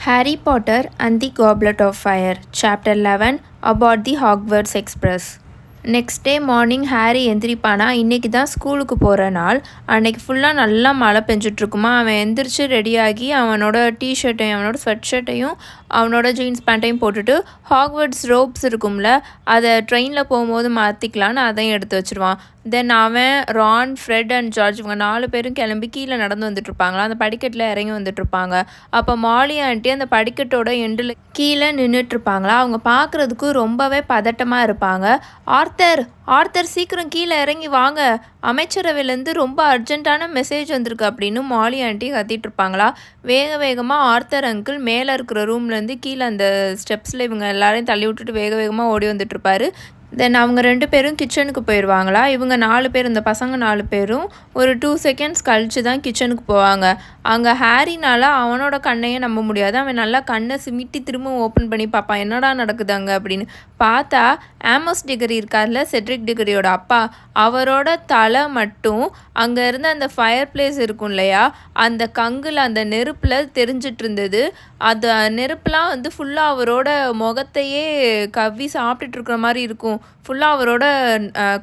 Harry Potter and the Goblet of Fire, Chapter 11 About the Hogwarts Express. Next day morning Harry எந்திரிப்பானா. இன்றைக்கி தான் ஸ்கூலுக்கு போகிற நாள். அன்றைக்கி ஃபுல்லாக நல்லா மழை பெஞ்சிட்ருக்குமா. அவன் எந்திரிச்சு ரெடியாகி அவனோட டிஷர்ட்டையும் அவனோட ஸ்வெட் ஷர்ட்டையும் அவனோட ஜீன்ஸ் பேண்ட்டையும் போட்டுட்டு ஹாக்வர்ட்ஸ் ரோப்ஸ் இருக்கும்ல, அதை ட்ரெயினில் போகும்போது மாற்றிக்கலான்னு அதையும் எடுத்து வச்சுருவான். தென் அவன், ரான், ஃப்ரெட் அண்ட் ஜார்ஜ் இவங்க 4 பேரும் கிளம்பி கீழே நடந்து வந்துட்டுருப்பாங்களா. அந்த படிக்கட்டில் இறங்கி வந்துட்டுருப்பாங்க. அப்போ மாலி ஆண்டி அந்த படிக்கட்டோட எண்டில் கீழே நின்றுட்டுருப்பாங்களா. அவங்க பார்க்குறதுக்கு ரொம்பவே பதட்டமாக இருப்பாங்க. ஆர்த்தர் ஆர்த்தர் சீக்கிரம் கீழே இறங்கி வாங்க, அமைச்சரவையிலேருந்து ரொம்ப அர்ஜென்ட்டான மெசேஜ் வந்திருக்கு அப்படின்னு மாலி ஆண்டி கத்திட்டு இருப்பாங்களா. வேகமாக ஆர்த்தர் அங்கிள் மேலே இருக்கிற ரூம்லேருந்து கீழே அந்த ஸ்டெப்ஸில் இவங்க எல்லாரையும் தள்ளி விட்டுட்டு வேகமாக ஓடி வந்துட்டுருப்பாரு. தென் அவங்க 2 பேரும் கிச்சனுக்கு போயிடுவாங்களா. இவங்க 4 பேர், இந்த பசங்க 4 பேரும் ஒரு 2 செகண்ட்ஸ் கழித்து தான் கிச்சனுக்கு போவாங்க. அங்கே ஹாரினால் அவனோட கண்ணையே நம்ப முடியாது. அவன் நல்லா கண்ணை சிமிட்டி திரும்ப ஓப்பன் பண்ணி பார்ப்பான், என்னடா நடக்குது அங்கே அப்படின்னு. பார்த்தா ஆமோஸ் டிகரி இருக்கார்ல, செட்ரிக் டிகரியோட அப்பா, அவரோட தலை மட்டும் அங்கே இருந்த அந்த ஃபயர் பிளேஸ் இருக்கும் இல்லையா, அந்த கங்கில் அந்த நெருப்பில் தெரிஞ்சிட்டு இருந்தது. அது நெருப்புலாம் வந்து ஃபுல்லாக அவரோட முகத்தையே கவ்வி சாப்பிட்டுட்டு இருக்கிற மாதிரி இருக்கும். ஃபுல்லாக அவரோட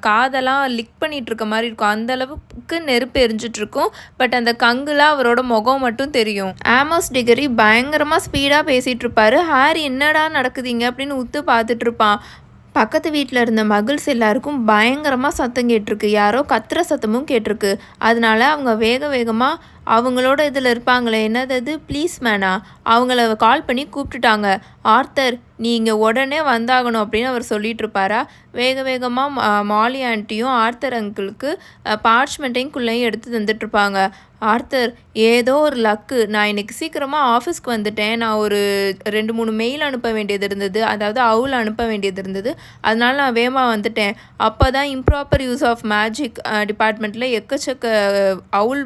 காதெல்லாம் லிக் பண்ணிகிட்ருக்க மாதிரி இருக்கும். அந்தளவுக்கு நெருப்பு எரிஞ்சிட்ருக்கும். பட் அந்த கங்குலாம் அவரோட முகம் மட்டும் தெரியும். ஆமோஸ் டிகரி பயங்கரமாக ஸ்பீடாக பேசிகிட்டு இருப்பாரு. ஹாரி என்னடா நடக்குதுங்க அப்படின்னு உத்து பார்த்துட்ருப்பான். பக்கத்து வீட்டில் இருந்த மகிழ்ஸ் எல்லாருக்கும் பயங்கரமாக சத்தம் கேட்டிருக்கு. யாரோ கத்துற சத்தமும் கேட்டிருக்கு. அதனால அவங்க வேகமாக அவங்களோட இதில் இருப்பாங்களே, என்னது ப்ளீஸ் மேனா, அவங்கள கால் பண்ணி கூப்பிட்டுட்டாங்க. ஆர்த்தர் நீங்கள் உடனே வந்தாகணும் அப்படின்னு அவர் சொல்லிட்டு இருப்பாரா. வேகமாக மாலி ஆண்டியும் ஆர்த்தர் அங்கிளுக்கு பார்ச்மெண்ட்டையும் குள்ளையும் எடுத்து தந்துட்டுருப்பாங்க. ஆர்த்தர், ஏதோ ஒரு லக்கு, நான் இன்றைக்கி சீக்கிரமாக ஆஃபீஸ்க்கு வந்துட்டேன். நான் ஒரு 2-3 மெயில் அனுப்ப வேண்டியது இருந்தது, அதாவது அவுல் அனுப்ப வேண்டியது இருந்தது. அதனால நான் வேகமாக வந்துட்டேன். அப்போ தான் இம்ப்ராப்பர் யூஸ் ஆஃப் மேஜிக் டிபார்ட்மெண்ட்டில் எக்கச்சக்க அவுல்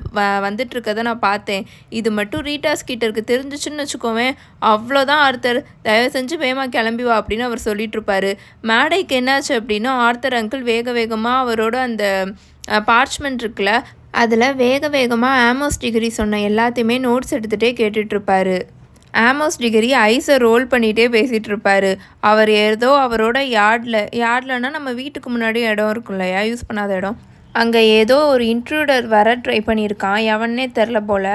வந்துட்டுருக்கதை நான் பார்த்தேன். இது மட்டும் ரீட்டாஸ் கிட்டருக்கு தெரிஞ்சிச்சுன்னு வச்சுக்கோவேன், அவ்வளோதான் ஆர்த்தர், தயவு செஞ்சு வேகமாக கிளம்பி வா அப்படின்னு அவர் சொல்லிகிட்ருப்பாரு. மேடைக்கு என்னாச்சு அப்படின்னா, ஆர்த்தர் அங்கிள் வேகமாக அவரோட அந்த பார்ச்மெண்ட் இருக்குல்ல, அதில் வேகமாக ஆமோஸ் டிகிரி சொன்ன எல்லாத்தையுமே நோட்ஸ் எடுத்துகிட்டே கேட்டுட்ருப்பாரு. ஆமோஸ் டிகிரி ஐஸை ரோல் பண்ணிகிட்டே பேசிகிட்டு இருப்பார். அவர் ஏதோ அவரோட யார்ட்லன்னா நம்ம வீட்டுக்கு முன்னாடி இடம் இருக்கும் இல்லையா, யூஸ் பண்ணாத இடம், அங்கே ஏதோ ஒரு இன்ட்ரூடர் வர ட்ரை பண்ணியிருக்கான். எவனே தெரில போல்,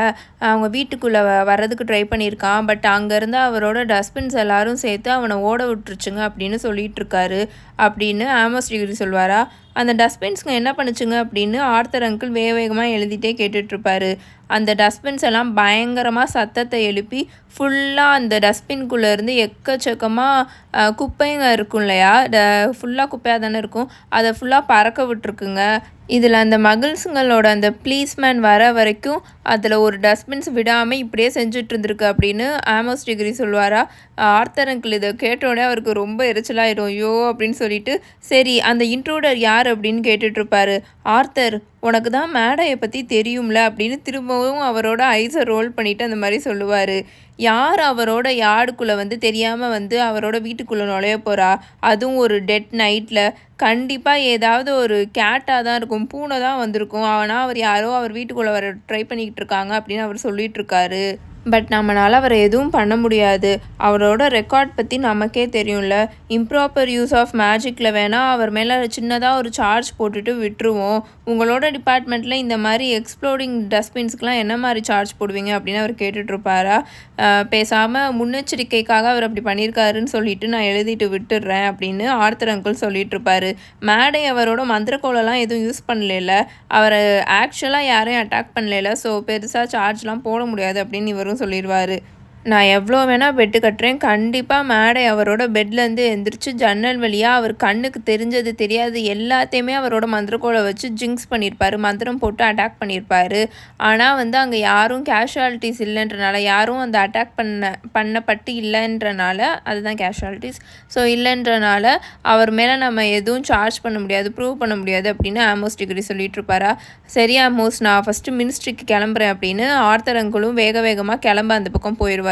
அவங்க வீட்டுக்குள்ளே வர்றதுக்கு ட்ரை பண்ணியிருக்கான். பட் அங்கேருந்து அவரோட டஸ்ட்பின்ஸ் எல்லாரும் சேர்த்து அவனை ஓட விட்டுருச்சுங்க அப்படின்னு சொல்லிகிட்ருக்காரு அப்படின்னு ஆமோஸ் டிகிரி சொல்வாரா. அந்த டஸ்ட்பின்ஸுங்க என்ன பண்ணுச்சுங்க அப்படின்னு ஆர்த்தர் அங்கிள் வேகமாக எழுதிட்டே கேட்டுட்ருப்பாரு. அந்த டஸ்ட்பின்ஸ் எல்லாம் பயங்கரமாக சத்தத்தை எழுப்பி ஃபுல்லாக அந்த டஸ்ட்பின்குள்ளேருந்து எக்கச்சக்கமாக குப்பைங்க இருக்கும் இல்லையா, ஃபுல்லாக குப்பையாக தானே இருக்கும், அதை ஃபுல்லாக பறக்க விட்டுருக்குங்க. இதில் அந்த மகிழ்ஸுங்களோட அந்த ப்ளீஸ்மேன் வர வரைக்கும் அதில் ஒரு டஸ்ட்பின்ஸ் விடாமல் இப்படியே செஞ்சுட்டு இருந்திருக்கு அப்படின்னு ஆமோஸ் டிகிரி சொல்வாரா. ஆர்த்தர் அங்கிள் இதை கேட்டோடனே அவருக்கு ரொம்ப எரிச்சலாயிடும். ஐயோ அப்படின்னு சொல்லிட்டு, சரி அந்த இன்ட்ரூடர் யார் அப்படின்னு கேட்டுட்ருப்பாரு. ஆர்த்தர், உனக்கு தான் மேடையை பற்றி தெரியும்ல அப்படின்னு திரும்பவும் அவரோட ஐஸை ரோல் பண்ணிவிட்டு அந்த மாதிரி சொல்லுவார். யார் அவரோட யார்டுக்குள்ளே வந்து தெரியாமல் வந்து அவரோட வீட்டுக்குள்ளே நுழைய போகிறா, அதுவும் ஒரு டெட் நைட்டில்? கண்டிப்பாக ஏதாவது ஒரு கேட்டாக தான் இருக்கும், பூனை தான் வந்திருக்கும். ஆனால் அவர் யாரோ அவர் வீட்டுக்குள்ளே வர ட்ரை பண்ணிக்கிட்டு இருக்காங்க அப்படின்னு அவர் சொல்லிகிட்ருக்காரு. பட் நம்மளால் அவரை எதுவும் பண்ண முடியாது. அவரோட ரெக்கார்ட் பற்றி நமக்கே தெரியும்ல, இம்ப்ராப்பர் யூஸ் ஆஃப் மேஜிக்கில் வேணால் அவர் மேலே சின்னதாக ஒரு சார்ஜ் போட்டுட்டு விட்டுருவோம். உங்களோட டிபார்ட்மெண்ட்டில் இந்த மாதிரி எக்ஸ்ப்ளோடிங் டஸ்ட்பின்ஸ்க்கெலாம் என்ன மாதிரி சார்ஜ் போடுவீங்க அப்படின்னு அவர் கேட்டுட்ருப்பாரா. பேசாமல் முன்னெச்சரிக்கைக்காக அவர் அப்படி பண்ணியிருக்காருன்னு சொல்லிட்டு நான் எழுதிட்டு விட்டுடுறேன் அப்படின்னு ஆர்த்தர் அங்கிள் சொல்லிகிட்ருப்பாரு. மேடை அவரோட மந்திரக்கோலெல்லாம் எதுவும் யூஸ் பண்ணல, அவர் ஆக்சுவலாக யாரையும் அட்டாக் பண்ணல, ஸோ பெருசாக சார்ஜ்லாம் போட முடியாது அப்படின்னு இவரும் சொல்லிடுவார். நான் எவ்வளோ வேணால் பெட்டு கட்டுறேன், கண்டிப்பாக மேடை அவரோட பெட்லேருந்து எந்திரிச்சு ஜன்னல் வழியாக அவர் கண்ணுக்கு தெரிஞ்சது தெரியாது எல்லாத்தையுமே அவரோட மந்திரக்கோலை வச்சு ஜிங்க்ஸ் பண்ணியிருப்பார், மந்திரம் போட்டு அட்டாக் பண்ணியிருப்பார். ஆனால் வந்து அங்கே யாரும் கேஷுவாலிட்டிஸ் இல்லைன்றனால, யாரும் அந்த அட்டாக் பண்ணப்பட்டு இல்லைன்றனால, அதுதான் கேஷுவாலிட்டிஸ், ஸோ இல்லைன்றனால அவர் மேலே நம்ம எதுவும் சார்ஜ் பண்ண முடியாது, ப்ரூவ் பண்ண முடியாது அப்படின்னு ஆமோஸ் டிகிரி சொல்லிகிட்ருப்பாரா. சரி ஆமோஸ், நான் ஃபஸ்ட்டு மினிஸ்ட்ரிக்கு கிளம்புறேன் அப்படின்னு ஆர்த்தர் அங்கிளும் வேகமாக கிளம்ப அந்த பக்கம் போயிடுவார்.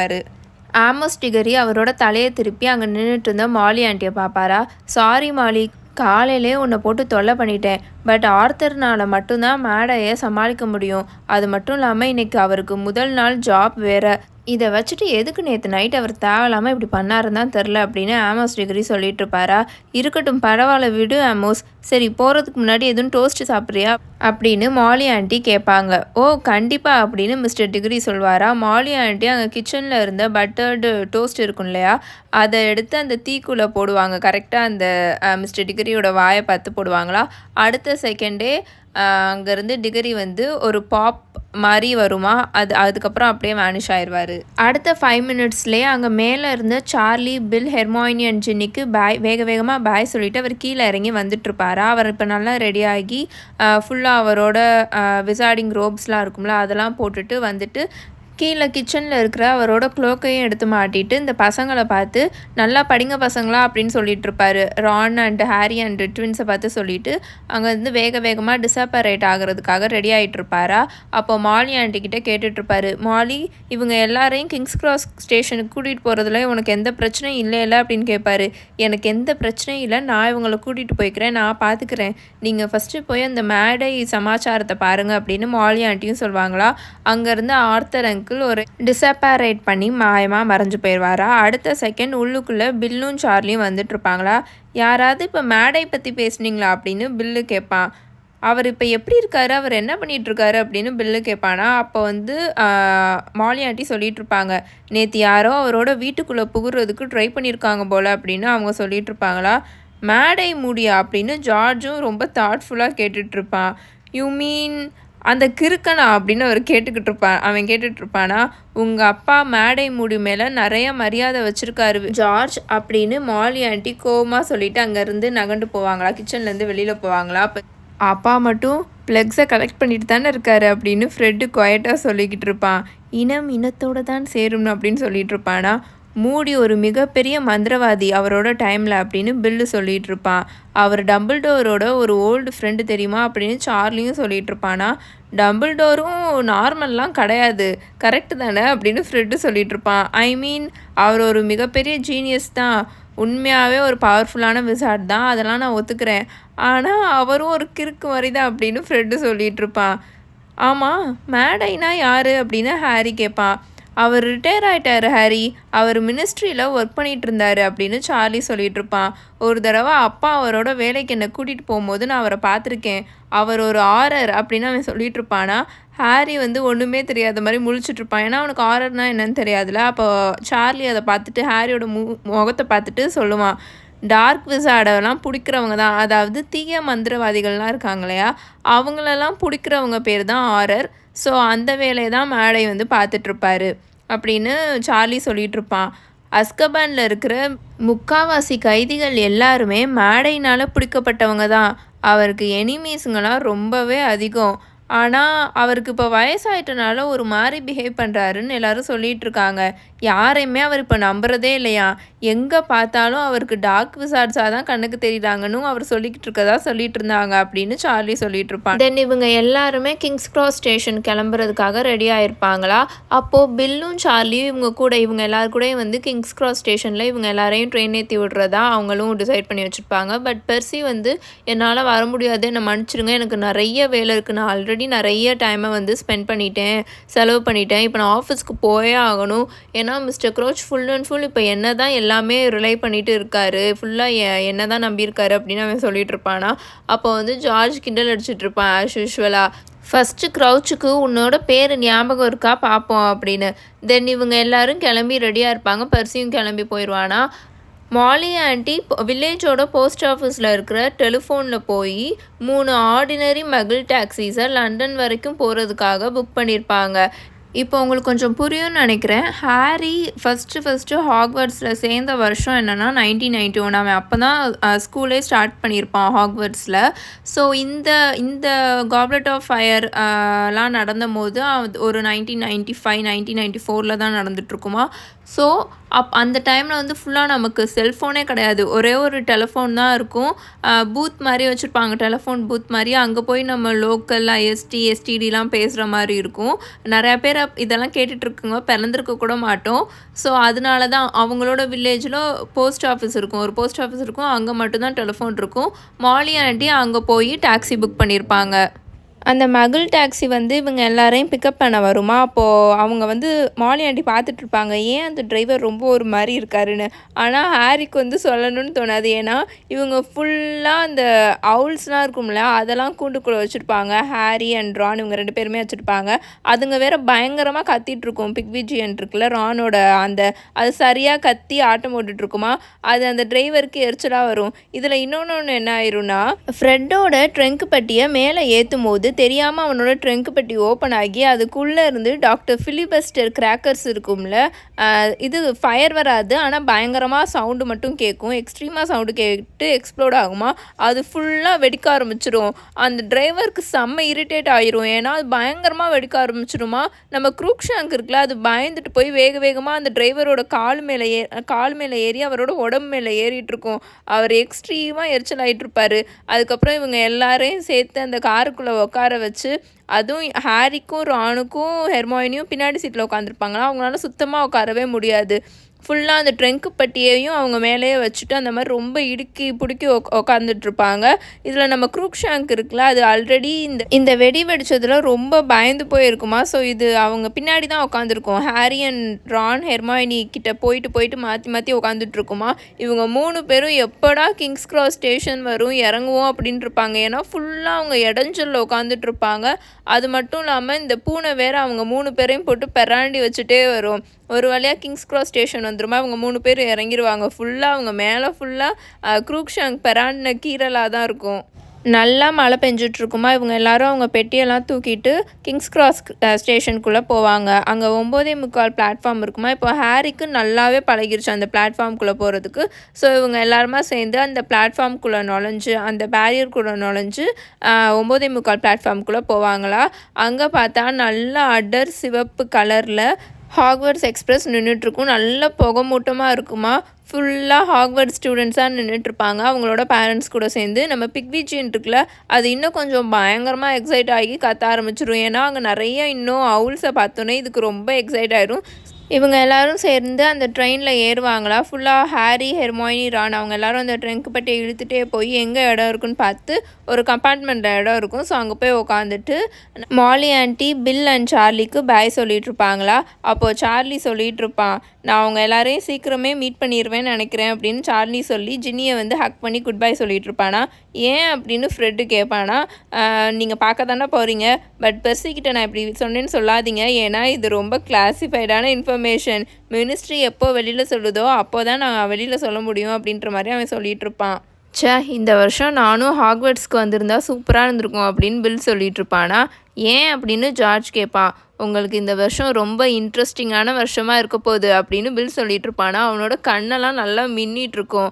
ஆமோஸ் டிகரி அவரோட தலையை திருப்பி அங்கே நின்றுட்டு இருந்த மாலி ஆண்டியை பார்ப்பாரா. சாரி மாலி, காலையிலே உன்னை போட்டு தொல்லை பண்ணிட்டேன். பட் ஆர்த்தர்னால் மட்டும்தான் மேடையை சமாளிக்க முடியும். அது மட்டும் இல்லாமல் இன்றைக்கி அவருக்கு முதல் நாள் ஜாப் வேறு. இதை வச்சுட்டு எதுக்கு நேற்று நைட் அவர் தேவையில்லாமல் இப்படி பண்ணாருன்னு தான் தெரில அப்படின்னு ஆமோஸ் டிகிரி சொல்லிட்டு இருப்பாரா. இருக்கட்டும் பரவாயில்ல விடு ஆமோஸ், சரி போகிறதுக்கு முன்னாடி எதுவும் டோஸ்ட் சாப்பிட்றியா அப்படின்னு மாலி ஆண்டி கேட்பாங்க. ஓ கண்டிப்பாக அப்படின்னு மிஸ்டர் டிகிரி சொல்வாரா. மாலி ஆண்டி அங்கே கிச்சனில் இருந்த பட்டர்டு டோஸ்ட் இருக்கும் இல்லையா, அதை எடுத்து அந்த தீக்குள்ளே போடுவாங்க. கரெக்டாக அந்த மிஸ்டர் டிகிரியோட வாயை பார்த்து போடுவாங்களா. அடுத்த செகண்டே அங்கேருந்து டிகிரி வந்து ஒரு பாப் மாதிரி வருமா, அதுக்கப்புறம் அப்படியே வேனிஷ் ஆயிடுவார். அடுத்த 5 மினிட்ஸ்லேயே அங்கே மேலே இருந்த சார்லி, பில், ஹெர்மாயினி அண்ட் ஜின்னிக்கு வேகமாக பாய் சொல்லிவிட்டு அவர் கீழே இறங்கி வந்துட்டுருப்பாரா. அவர் இப்போ நல்லா ரெடியாகி ஃபுல்லாக அவரோட விசார்டிங் ரோப்ஸ்லாம் இருக்கும்ல அதெல்லாம் போட்டுட்டு வந்துட்டு கீழே கிச்சனில் இருக்கிற அவரோட க்ளோக்கையும் எடுத்து மாட்டிட்டு இந்த பசங்களை பார்த்து நல்லா படிங்க பசங்களா அப்படின்னு சொல்லிட்டு இருப்பாரு. ரான் அண்ட் ஹாரி அண்ட் ட்வின்ஸை பார்த்து சொல்லிட்டு அங்கேருந்து வேகமாக டிசப்பரேட் ஆகிறதுக்காக ரெடி ஆகிட்டு இருப்பாரா. அப்போ மாலி ஆண்டிக்கிட்ட கேட்டுட்ருப்பாரு. மாலி, இவங்க எல்லாரையும் கிங்ஸ் கிராஸ் ஸ்டேஷனுக்கு கூட்டிகிட்டு போகிறதுல உனக்கு எந்த பிரச்சனையும் இல்லை அப்படின்னு கேட்பாரு. எனக்கு எந்த பிரச்சனையும் இல்லை, நான் இவங்களை கூட்டிகிட்டு போய்க்கிறேன், நான் பார்த்துக்கிறேன், நீங்கள் ஃபஸ்ட்டு போய் அந்த மேடை சமாச்சாரத்தை பாருங்கள் அப்படின்னு மாலி ஆண்டியும் சொல்லுவாங்களா. அங்கேருந்து ஆர்த்தர் ஒரு டிசப்பரேட் பண்ணி மாயமாக மறைஞ்சு போயிடுவாரா. அடுத்த செகண்ட் உள்ளுக்குள்ளே பில்லும் சார்லியும் வந்துட்டு இருப்பாங்களா. யாராவது இப்போ மேடை பற்றி பேசுனீங்களா அப்படின்னு பில்லு கேட்பான். அவர் இப்போ எப்படி இருக்காரு, அவர் என்ன பண்ணிகிட்ருக்காரு அப்படின்னு பில்லு கேட்பானா. அப்போ வந்து மாலி ஆண்டி சொல்லிகிட்டு இருப்பாங்க, நேற்று யாரோ அவரோட வீட்டுக்குள்ளே புகுறதுக்கு ட்ரை பண்ணியிருக்காங்க போல் அப்படின்னு அவங்க சொல்லிகிட்டு இருப்பாங்களா. மேடை மூடியா அப்படின்னு ஜார்ஜும் ரொம்ப தாட்ஃபுல்லாக கேட்டுட்ருப்பான். யூ மீன் அந்த கிறுக்கனா அப்படின்னு அவன் கேட்டுட்ருப்பானா. உங்கள் அப்பா மேடை மூடி மேலே நிறைய மரியாதை வச்சுருக்காரு ஜார்ஜ் அப்படின்னு மாலி ஆண்டி கோவமாக சொல்லிவிட்டு அங்கேருந்து நகண்டு போவாங்களா, கிச்சன்லேருந்து வெளியில் போவாங்களா. அப்பா மட்டும் ப்ளக்ஸை கலெக்ட் பண்ணிட்டு தானே இருக்காரு அப்படின்னு ஃப்ரெட்டு குவைட்டாக சொல்லிக்கிட்டு இருப்பான். இனத்தோடு தான் சேரும்னு அப்படின்னு சொல்லிட்டு இருப்பானா. மூடி ஒரு மிகப்பெரிய மந்திரவாதி அவரோட டைமில் அப்படின்னு பில்லு சொல்லிகிட்டு இருப்பான். அவர் டம்பிள்டோரோட ஒரு ஓல்டு ஃப்ரெண்டு தெரியுமா அப்படின்னு சார்லியும் சொல்லிகிட்டு இருப்பானா. டம்பிள்டோரும் நார்மல்லாம் கிடையாது, கரெக்டு தானே அப்படின்னு ஃப்ரெட்டு சொல்லிகிட்டு இருப்பான். ஐ மீன் அவர் ஒரு மிகப்பெரிய ஜீனியஸ் தான், உண்மையாகவே ஒரு பவர்ஃபுல்லான விசார்ட் தான், அதெல்லாம் நான் ஒத்துக்கிறேன், ஆனால் அவரும் ஒரு கிறுக்கு மாதிரி தான் அப்படின்னு ஃப்ரெட்டு சொல்லிகிட்டு இருப்பான். ஆமாம் மேடைனா யார் அப்படின்னு ஹாரி கேட்பான். அவர் ரிட்டையர் ஆகிட்டார் ஹாரி, அவர் மினிஸ்ட்ரியில் ஒர்க் பண்ணிகிட்டு இருந்தார் அப்படின்னு சார்லி சொல்லிகிட்டு இருப்பான். ஒரு தடவை அப்பா அவரோட வேலைக்கு என்னை கூட்டிகிட்டு போகும்போது நான் அவரை பார்த்துருக்கேன், அவர் ஒரு ஆரர் அப்படின்னு அவன் சொல்லிகிட்டு இருப்பானா. ஹாரி வந்து ஒன்றுமே தெரியாத மாதிரி முழிச்சிட்ருப்பான், ஏன்னா அவனுக்கு ஆரர்னால் என்னன்னு தெரியாதுல்ல. அப்போ சார்லி அதை பார்த்துட்டு ஹாரியோட முகத்தை பார்த்துட்டு சொல்லுவான், டார்க் விசார்டெல்லாம் பிடிக்கிறவங்க தான், அதாவது தீய மந்திரவாதிகள்லாம் இருக்காங்க இல்லையா, அவங்களெல்லாம் பிடிக்கிறவங்க பேர் தான் ஆரர். ஸோ அந்த வேலையை தான் மேடை வந்து பார்த்துட்ருப்பாரு அப்படின்னு சார்லி சொல்லிகிட்ருப்பான். அஸ்கபானில் இருக்கிற முக்காவாசி கைதிகள் எல்லாருமே மேடையினால் பிடிக்கப்பட்டவங்க தான். அவருக்கு எனிமீஸுங்களாம் ரொம்பவே அதிகம். ஆனால் அவருக்கு இப்போ வயசாயிட்டனால ஒரு மாதிரி பிஹேவ் பண்ணுறாருன்னு எல்லோரும் சொல்லிகிட்ருக்காங்க. யாரையுமே அவர் இப்போ நம்புறதே இல்லையா, எங்கே பார்த்தாலும் அவருக்கு டார்க் விசார்ட்ஸாக தான் கண்ணுக்கு தெரியுறாங்கன்னு அவர் சொல்லிக்கிட்டு இருக்கதா சொல்லிட்டு இருந்தாங்க அப்படின்னு சார்லி சொல்லிட்டு இருப்பான். தென் இவங்க எல்லாருமே கிங்ஸ் கிராஸ் ஸ்டேஷன் கிளம்புறதுக்காக ரெடி ஆகிருப்பாங்களா. அப்போது பில்லும் சார்லியும் இவங்க எல்லாரு கூடயும் வந்து கிங்ஸ் கிராஸ் ஸ்டேஷனில் இவங்க எல்லாரையும் ட்ரெயின் ஏற்றி விடுறதா அவங்களும் டிசைட் பண்ணி வச்சுருப்பாங்க. பட் பெர்சி வந்து என்னால் வர முடியாது, என்னை மன்னிச்சிடுங்க, எனக்கு நிறைய வேலை இருக்குது, நான் ஆல்ரெடி நிறைய டைமை வந்து செலவு பண்ணிட்டேன், இப்போ நான் ஆஃபீஸ்க்கு போயே ஆகணும், ஏன்னா mister crouch full and full இப்போ என்ன தான் எல்லாமே ரிலை பண்ணிட்டு இருக்காரு, ஃபுல்லாக என்ன தான் நம்பியிருக்காரு அப்படின்னு அவன் சொல்லிட்டு இருப்பானா. அப்போ வந்து ஜார்ஜ் கிண்டல் அடிச்சுட்டு இருப்பான் ஆஸ் யூஷுவலாக. ஃபஸ்ட்டு க்ரௌச்சுக்கு உன்னோட பேர் ஞாபகம் இருக்கா பார்ப்போம் அப்படின்னு. தென் இவங்க எல்லாரும் கிளம்பி ரெடியாக இருப்பாங்க. பெர்சியும் கிளம்பி போயிடுவானா. மாலி ஆண்டி வில்லேஜோட போஸ்ட் ஆஃபீஸில் இருக்கிற டெலிஃபோனில் போய் 3 ஆர்டினரி மகிழ் டாக்ஸிஸை லண்டன் வரைக்கும் போகிறதுக்காக புக் பண்ணியிருப்பாங்க. இப்போ உங்களுக்கு கொஞ்சம் புரியும்னு நினைக்கிறேன். ஹாரி ஃபஸ்ட்டு ஹாக்வர்ட்ஸில் சேர்ந்த வருஷம் என்னென்னா 1991. அவன் அப்போ தான் ஸ்கூலே ஸ்டார்ட் பண்ணியிருப்பான் ஹாக்வர்ட்ஸில். ஸோ இந்த காப்லெட் ஆஃப் ஃபயர் லாம் நடந்த போது ஒரு 1995 1994 தான் நடந்துகிட்ருக்குமா. ஸோ அந்த டைமில் வந்து ஃபுல்லாக நமக்கு செல்ஃபோனே கிடையாது, ஒரே ஒரு டெலிஃபோன் தான் இருக்கும். பூத் மாதிரி வச்சுருப்பாங்க, டெலிஃபோன் பூத் மாதிரி. அங்கே போய் நம்ம லோக்கல் ஐஎஸ்டி எஸ்டிடிலாம் பேசுகிற மாதிரி இருக்கும். நிறையா பேர் இதெல்லாம் கேட்டுட்ருக்குங்க, பிறந்திருக்க கூட மாட்டோம். ஸோ அதனால தான் அவங்களோட வில்லேஜில் போஸ்ட் ஆஃபீஸ் இருக்கும், ஒரு போஸ்ட் ஆஃபீஸ் இருக்கும், அங்கே மட்டும்தான் டெலிஃபோன் இருக்கும். மாலி ஆண்டி அங்கே போய் டாக்ஸி புக் பண்ணியிருப்பாங்க. அந்த மகிழ் டாக்ஸி வந்து இவங்க எல்லாரையும் பிக்கப் பண்ண வருமா. அப்போது அவங்க வந்து மாலி ஆண்டி பார்த்துட்ருப்பாங்க, ஏன் அந்த டிரைவர் ரொம்ப ஒரு மாதிரி இருக்காருன்னு. ஆனால் ஹாரிக்கு வந்து சொல்லணும்னு தோணாது. ஏன்னா இவங்க ஃபுல்லாக அந்த அவுல்ஸ்லாம் இருக்கும்ல, அதெல்லாம் கூண்டுக்குள்ளே வச்சுருப்பாங்க. ஹாரி அண்ட் ரான் இவங்க 2 பேருமே வச்சுருப்பாங்க. அதுங்க வேற பயங்கரமாக கத்திகிட்ருக்கும். பிக்விஜியன் இருக்குல்ல, ரானோட அந்த அது சரியாக கத்தி ஆட்டம் போட்டுட்ருக்குமா. அது அந்த டிரைவருக்கு எரிச்சலாக வரும். இதில் இன்னொன்று என்ன ஆயிரும்னா, ஃப்ரெட்டோட ட்ரங்க் பெட்டியை மேலே ஏற்றும் போது தெரியாமல் அவனோட ட்ரங்க் பெட்டி ஓப்பன் ஆகி அதுக்குள்ளே இருந்து டாக்டர் ஃபிலிபஸ்டர் கிராக்கர்ஸ் இருக்கும்ல, இது ஃபயர் வராது, ஆனால் பயங்கரமாக சவுண்டு மட்டும் கேட்கும். எக்ஸ்ட்ரீமாக சவுண்டு கேட்டு எக்ஸ்ப்ளோட் ஆகுமா. அது ஃபுல்லாக வெடிக்க ஆரம்பிச்சிடும். அந்த டிரைவருக்கு செம்ம இரிட்டேட் ஆயிரும். ஏன்னா அது பயங்கரமாக வெடிக்க ஆரம்பிச்சிடுமா. நம்ம க்ரூக்ஷாங்க் இருக்குல்ல, அது பயந்துட்டு போய் வேக வேகமாக அந்த டிரைவரோட கால் மேலே ஏறி அவரோட உடம்பு மேலே ஏறிட்டு இருக்கும். அவர் எக்ஸ்ட்ரீமாக எரிச்சல் ஆகிட்டு இருப்பார். அதுக்கப்புறம் இவங்க எல்லாரையும் சேர்த்து அந்த காருக்குள்ளே உட்கார வச்சு, அதுவும் ஹாரிக்கும் ரானுக்கும் ஹெர்மாயினியும் பின்னாடி சீட்டில் உட்காந்துருப்பாங்களா, அவங்களால சுத்தமாக உட்காரவே முடியாது. ஃபுல்லாக அந்த ட்ரங்க் பெட்டியையும் அவங்க மேலேயே வச்சுட்டு அந்த மாதிரி ரொம்ப இடுக்கி பிடிக்கி உட்காந்துட்ருப்பாங்க. இதில் நம்ம க்ரூக்ஷாங்க் இருக்குல்ல, அது ஆல்ரெடி இந்த வெடி வெடிச்சதில் ரொம்ப பயந்து போயிருக்குமா. ஸோ இது அவங்க பின்னாடி தான் உட்காந்துருக்கும். ஹாரி அண்ட் ரான் ஹெர்மாயினி கிட்ட போயிட்டு மாற்றி உட்காந்துட்ருக்குமா. இவங்க 3 பேரும் எப்படா கிங்ஸ் கிராஸ் ஸ்டேஷன் வரும் இறங்குவோம் அப்படின்ட்டு இருப்பாங்க. ஏன்னா ஃபுல்லாக அவங்க இடைஞ்சலில் உட்காந்துட்ருப்பாங்க. அது மட்டும் இல்லாமல் இந்த பூனை வேறு அவங்க 3 பேரையும் போட்டு பெராண்டி வச்சுட்டே வரும். ஒரு வழியாக கிங்ஸ் கிராஸ் ஸ்டேஷன் வந்துருமா. அவங்க 3 பேர் இறங்கிடுவாங்க. ஃபுல்லாக அவங்க மேலே ஃபுல்லாக க்ரூக்ஷாங்க் பெராண்டின கீரலாக தான் இருக்கும். நல்லா மழை பெஞ்சிட்ருக்குமா. இவங்க எல்லாரும் அவங்க பெட்டியெல்லாம் தூக்கிட்டு கிங்ஸ் கிராஸ் ஸ்டேஷனுக்குள்ளே போவாங்க. அங்கே 9:45 பிளாட்ஃபார்ம் இருக்குமா. இப்போ ஹாரிக்கு நல்லாவே பழகிருச்சு அந்த பிளாட்ஃபார்ம்குள்ளே போகிறதுக்கு. ஸோ இவங்க எல்லாருமா சேர்ந்து அந்த பிளாட்ஃபார்ம்குள்ளே நுழைஞ்சு அந்த பேரியர்க்குள்ளே நுழைஞ்சு 9:45 பிளாட்ஃபார்ம்குள்ளே போவாங்களா. அங்கே பார்த்தா நல்லா அடர் சிவப்பு கலரில் ஹாக்வர்ட்ஸ் எக்ஸ்பிரஸ் நின்றுட்டுருக்கும். நல்ல புகை மூட்டமாக இருக்குமா. ஃபுல்லாக ஹாக்வர்ட்ஸ் ஸ்டூடெண்ட்ஸாக நின்றுட்டுருப்பாங்க அவங்களோட பேரண்ட்ஸ் கூட சேர்ந்து. நம்ம பிக்விஜின் இருக்குல்ல, அது இன்னும் கொஞ்சம் பயங்கரமாக எக்ஸைட் ஆகி கத்த ஆரம்பிச்சிடும். ஏன்னா அங்கே நிறைய இன்னும் அவுல்ஸை பார்த்தோன்னே இதுக்கு ரொம்ப எக்ஸைட் ஆகிடும். இவங்க எல்லோரும் சேர்ந்து அந்த ட்ரெயினில் ஏறுவாங்களா. ஃபுல்லாக ஹாரி ஹெர்மாயினி ரான் அவங்க எல்லோரும் அந்த ட்ரங்க் பெட்டியை இழுத்துகிட்டே போய் எங்கே இடம் இருக்குன்னு பார்த்து ஒரு கம்பார்ட்மெண்ட்டில் இடம் இருக்கும். ஸோ அங்கே போய் உட்காந்துட்டு மாலி ஆண்டி பில் அண்ட் சார்லிக்கு பாய் சொல்லிகிட்டு இருப்பாங்களா. அப்போது சார்லி சொல்லிகிட்டு இருப்பான், நான் அவங்க எல்லாரையும் சீக்கிரமே மீட் பண்ணிடுவேன்னு நினைக்கிறேன் அப்படின்னு சார்லி சொல்லி ஜின்னியை வந்து ஹக் பண்ணி குட் பை சொல்லிகிட்டு இருப்பானா. ஏன் அப்படின்னு ஃப்ரெட்டு கேட்பானா. நீங்கள் பார்க்க தானே போகிறீங்க, பட் பெர்சிக்கிட்ட நான் இப்படி சொன்னேன்னு சொல்லாதீங்க, ஏன்னா இது ரொம்ப கிளாஸிஃபைடான இன்ஃபர்மேஷன். மினிஸ்ட்ரி எப்போ வெளியில் சொல்லுதோ அப்போ தான் நான் வெளியில் சொல்ல முடியும் அப்படின்ற மாதிரி அவன் சொல்லிகிட்டு இருப்பான். இந்த வருஷம் நானும் ஹாக்வர்ட்ஸ்க்கு வந்திருந்தா சூப்பராக இருந்திருக்கும் அப்படின்னு பில் சொல்லிகிட்டு இருப்பானா. ஏன் அப்படின்னு ஜார்ஜ் கேட்பான். உங்களுக்கு இந்த வருஷம் ரொம்ப இன்ட்ரெஸ்டிங்கான வருஷமாக இருக்க போகுது அப்படின்னு பில் சொல்லிகிட்டு இருப்பானா. அவனோட கண்ணெல்லாம் நல்லா மின்னிகிட்ருக்கும்.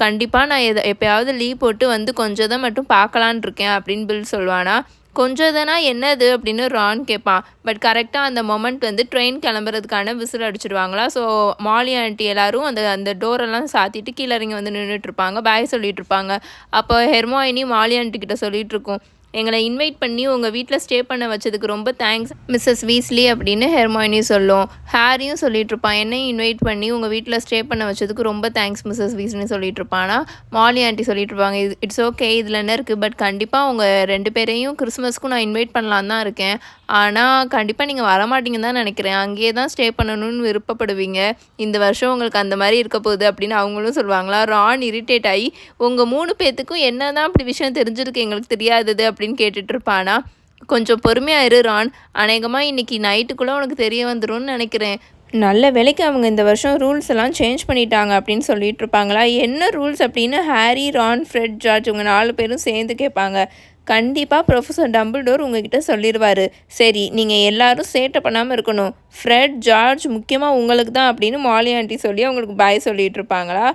கண்டிப்பாக நான் எப்போயாவது லீவ் போட்டு வந்து கொஞ்சம் தான் மட்டும் பார்க்கலான் இருக்கேன் அப்படின்னு பில் சொல்லுவானா. கொஞ்சம் தானா என்னது அப்படின்னு ரான் கேட்பான். பட் கரெக்டாக அந்த மொமெண்ட் வந்து ட்ரெயின் கிளம்புறதுக்கான விசில் அடிச்சிடுவாங்களா. ஸோ மாலி ஆண்டி எல்லோரும் அந்த டோரெல்லாம் சாத்திட்டு கீழே இறங்கி வந்து நின்றுட்டுருப்பாங்க. பாய் சொல்லிகிட்டு இருப்பாங்க. அப்போ ஹெர்மாயினி மாலி ஆண்டி கிட்ட சொல்லிகிட்டு இருக்கோம், எங்களை இன்வைட் பண்ணி உங்கள் வீட்டில் ஸ்டே பண்ண வச்சதுக்கு ரொம்ப தேங்க்ஸ் மிஸ்ஸஸ் வீஸ்லி அப்படின்னு ஹெர்மாயினி சொல்லும். ஹாரியும் சொல்லிட்டு இருப்பான், என்னையும் இன்வைட் பண்ணி உங்கள் வீட்டில் ஸ்டே பண்ண வச்சதுக்கு ரொம்ப தேங்க்ஸ் மிஸ்ஸஸ் வீஸ்லின்னு சொல்லிட்டு இருப்பானா. மாலி ஆண்டி சொல்லிட்டு இருப்பாங்க, இட்ஸ் ஓகே, இதில் என்ன இருக்குது, பட் கண்டிப்பாக உங்கள் 2 பேரையும் கிறிஸ்மஸ்க்கும் நான் இன்வைட் பண்ணலான்னு தான் இருக்கேன். ஆனால் கண்டிப்பாக நீங்கள் வரமாட்டீங்கன்னு தான் நினைக்கிறேன். அங்கேயே தான் ஸ்டே பண்ணணும்னு விருப்பப்படுவீங்க. இந்த வருஷம் உங்களுக்கு அந்த மாதிரி இருக்க போகுது அப்படின்னு அவங்களும் சொல்லுவாங்களா. ரான் இரிட்டேட் ஆகி, உங்கள் 3 பேர்த்துக்கும் என்ன தான் அப்படி விஷயம் தெரிஞ்சிருக்கு எங்களுக்கு தெரியாதது அப்படின்னு கேட்டுட்டு இருப்பானா. கொஞ்சம் பொறுமையாக இரு ரான், அநேகமாக இன்றைக்கி நைட்டுக்குள்ளே உனக்கு தெரிய வந்துடும்னு நினைக்கிறேன். நல்ல வேலைக்கு அவங்க இந்த வருஷம் ரூல்ஸ் எல்லாம் சேஞ்ச் பண்ணிட்டாங்க அப்படின்னு சொல்லிட்டு இருப்பாங்களா. என்ன ரூல்ஸ் அப்படின்னு ஹாரி ரான் ஃப்ரெட் ஜார்ஜ் இவங்க 4 பேரும் சேர்ந்து கேட்பாங்க. கண்டிப்பாக ப்ரொஃபஸர் டம்பிள்டோர் உங்ககிட்ட சொல்லிடுவார். சரி, நீங்கள் எல்லாரும் சேட்டை பண்ணாமல் இருக்கணும். ஃப்ரெட் ஜார்ஜ் முக்கியமாக உங்களுக்கு தான் அப்படின்னு மாலி ஆண்டி சொல்லி அவங்களுக்கு பாய் சொல்லிகிட்டு இருப்பாங்களா.